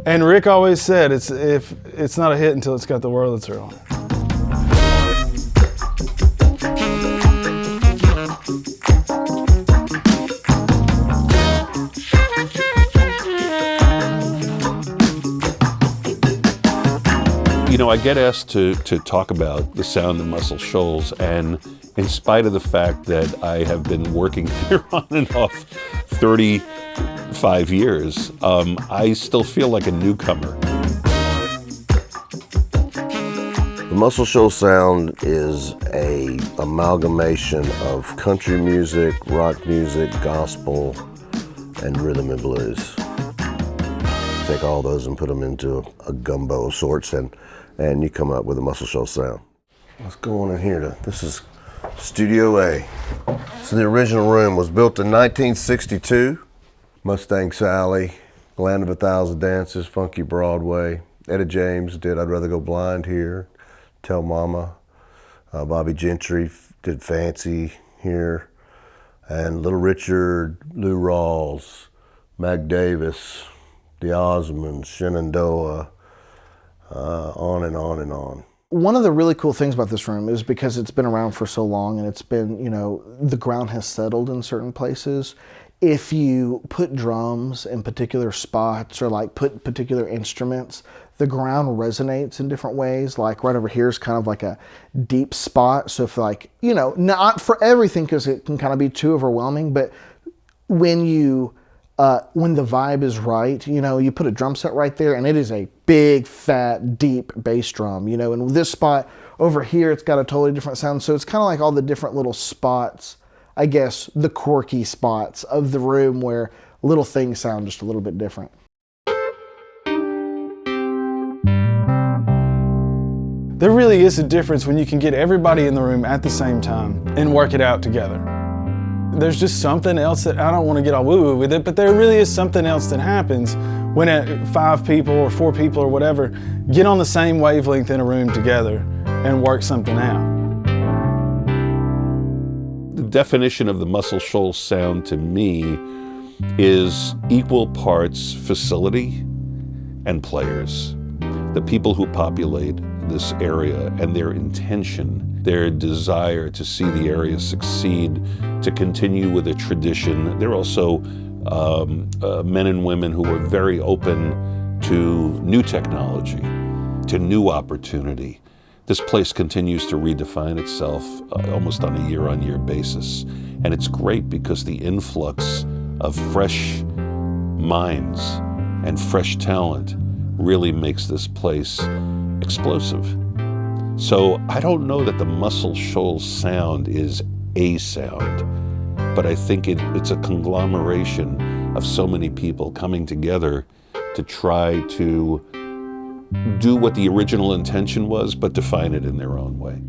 And Rick always said, it's not a hit until it's got the Wurlitzer on it. You know, I get asked to talk about the sound of Muscle Shoals, and in spite of the fact that I have been working here on and off 35 years, I still feel like a newcomer. The Muscle Shoals sound is an amalgamation of country music, rock music, gospel, and rhythm and blues. Take all those and put them into a gumbo of sorts, and you come up with a Muscle Shoals sound. Let's go on in here. This is Studio A. So the original room was built in 1962. Mustang Sally, Land of a Thousand Dances, Funky Broadway. Etta James did I'd Rather Go Blind here, Tell Mama. Bobby Gentry did Fancy here. And Little Richard, Lou Rawls, Mac Davis, the Osmonds, Shenandoah, on and on and on. One of the really cool things about this room is because it's been around for so long and it's been, you know, the ground has settled in certain places. If you put drums in particular spots or like put particular instruments, the ground resonates in different ways. Like right over here is kind of like a deep spot. So if like, you know, not for everything because it can kind of be too overwhelming, but when the vibe is right, you know, you put a drum set right there and it is a big, fat, deep bass drum, you know, and this spot over here, it's got a totally different sound. So it's kind of like all the different little spots, I guess, the quirky spots of the room where little things sound just a little bit different. There really is a difference when you can get everybody in the room at the same time and work it out together. There's just something else that, I don't want to get all woo-woo with it, but there really is something else that happens when 5 people or 4 people or whatever get on the same wavelength in a room together and work something out. The definition of the Muscle Shoals sound to me is equal parts facility and players. The people who populate this area and their intention, their desire to see the area succeed, to continue with a tradition. They're also men and women who are very open to new technology, to new opportunity. This place continues to redefine itself almost on a year-on-year basis. And it's great because the influx of fresh minds and fresh talent really makes this place explosive. So I don't know that the Muscle Shoals sound is a sound, but I think it's a conglomeration of so many people coming together to try to do what the original intention was, but define it in their own way.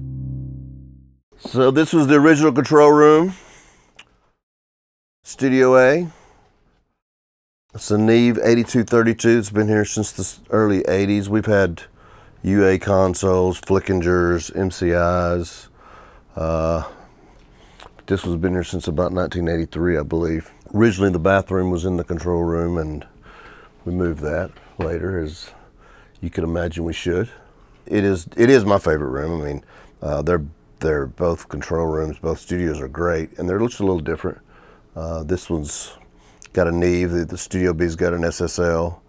So this was the original control room, Studio A. It's a Neve 8232. It's been here since the early 80s. We've had UA consoles, Flickingers, MCIs. This has been here since about 1983, I believe. Originally the bathroom was in the control room and we moved that later, as you could imagine we should. It is my favorite room. I mean, they're both control rooms, both studios are great, and they're just a little different. This one's got a Neve, the Studio B's got an SSL,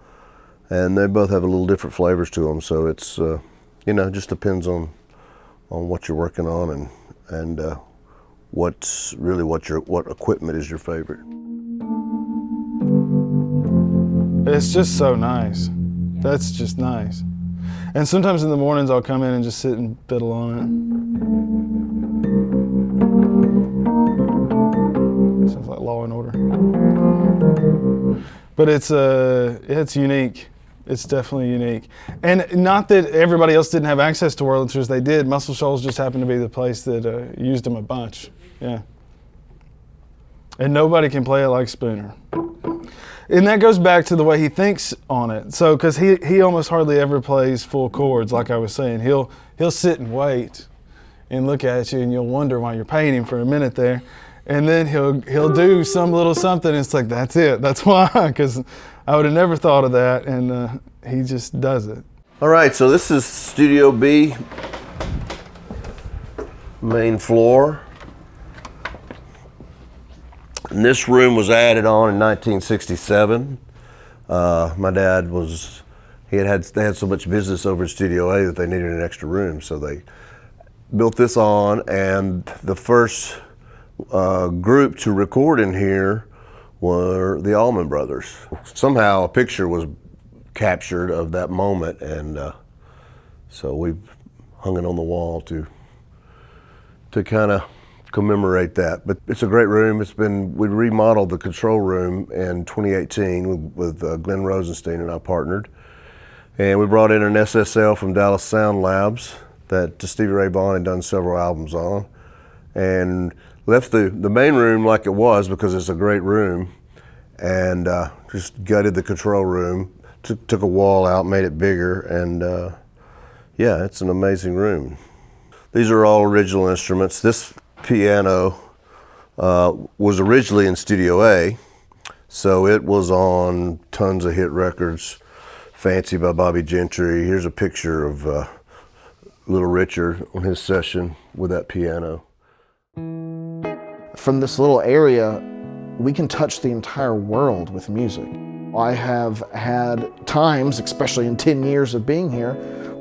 and they both have a little different flavors to them. So it's, you know, just depends on what you're working on and what equipment is your favorite. It's just so nice. That's just nice. And sometimes in the mornings I'll come in and just sit and fiddle on it. Sounds like Law and Order. But it's unique. It's definitely unique. And not that everybody else didn't have access to Wurlitzers, they did. Muscle Shoals just happened to be the place that used them a bunch. Yeah. And nobody can play it like Spooner. And that goes back to the way he thinks on it. So, because he almost hardly ever plays full chords, like I was saying. He'll sit and wait and look at you, and you'll wonder why you're paying him for a minute there. And then he'll do some little something, and it's like, that's it. That's why, because I would have never thought of that, and he just does it. All right, so this is Studio B, main floor. And this room was added on in 1967. My dad they had so much business over in Studio A that they needed an extra room, so they built this on, and the first group to record in here were the Allman Brothers. Somehow a picture was captured of that moment, and so we hung it on the wall to kind of commemorate that. But it's a great room. We remodeled the control room in 2018 with Glenn Rosenstein, and I partnered, and we brought in an SSL from Dallas Sound Labs that Stevie Ray Vaughan had done several albums on, and left the main room like it was because it's a great room, and just gutted the control room, took a wall out, made it bigger, and yeah, it's an amazing room. These are all original instruments. This piano was originally in Studio A, so it was on tons of hit records. Fancy by Bobby Gentry. Here's a picture of Little Richard on his session with that piano. From this little area, we can touch the entire world with music. I have had times, especially in 10 years of being here,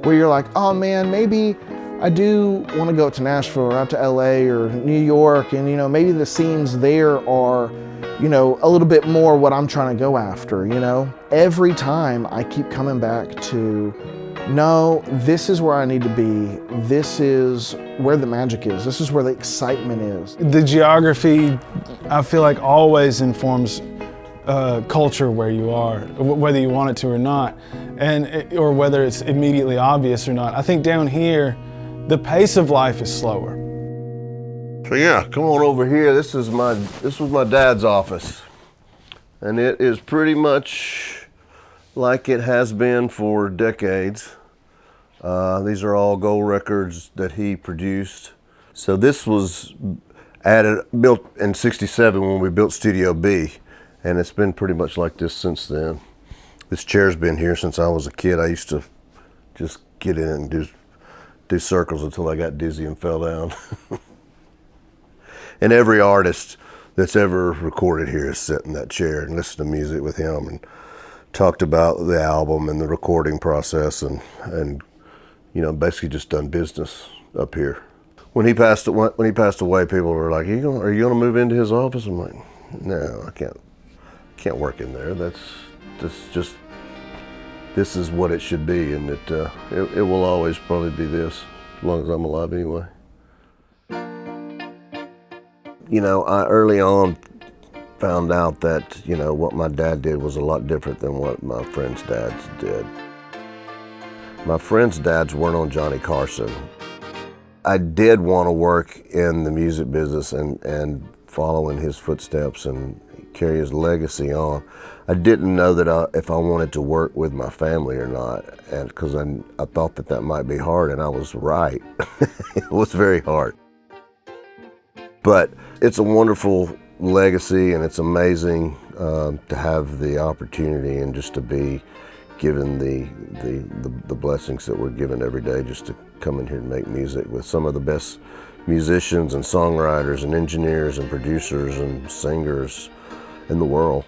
where you're like, oh man, maybe I do want to go to Nashville or out to LA or New York, and maybe the scenes there are, a little bit more what I'm trying to go after, Every time I keep coming back to, no, this is where I need to be. This is where the magic is. This is where the excitement is. The geography, I feel like, always informs culture where you are, whether you want it to or not, or whether it's immediately obvious or not. I think down here, the pace of life is slower. So yeah, come on over here. This was my dad's office, and it is pretty much like it has been for decades. These are all gold records that he produced. So this was built in '67 when we built Studio B, and it's been pretty much like this since then. This chair's been here since I was a kid. I used to just get in and do circles until I got dizzy and fell down. And every artist that's ever recorded here has sat in that chair and listened to music with him and talked about the album and the recording process and basically just done business up here. When he passed away, people were like, "Are you gonna move into his office?" I'm like, "No, I can't work in there. This is what it should be, and it will always probably be this, as long as I'm alive anyway." I early on found out that, what my dad did was a lot different than what my friends' dads did. My friends' dads weren't on Johnny Carson. I did want to work in the music business and follow in his footsteps and carry his legacy on. I didn't know that if I wanted to work with my family or not, and because I thought that might be hard, and I was right. It was very hard. But it's a wonderful legacy, and it's amazing to have the opportunity and just to be given the blessings that we're given every day, just to come in here and make music with some of the best musicians and songwriters and engineers and producers and singers in the world.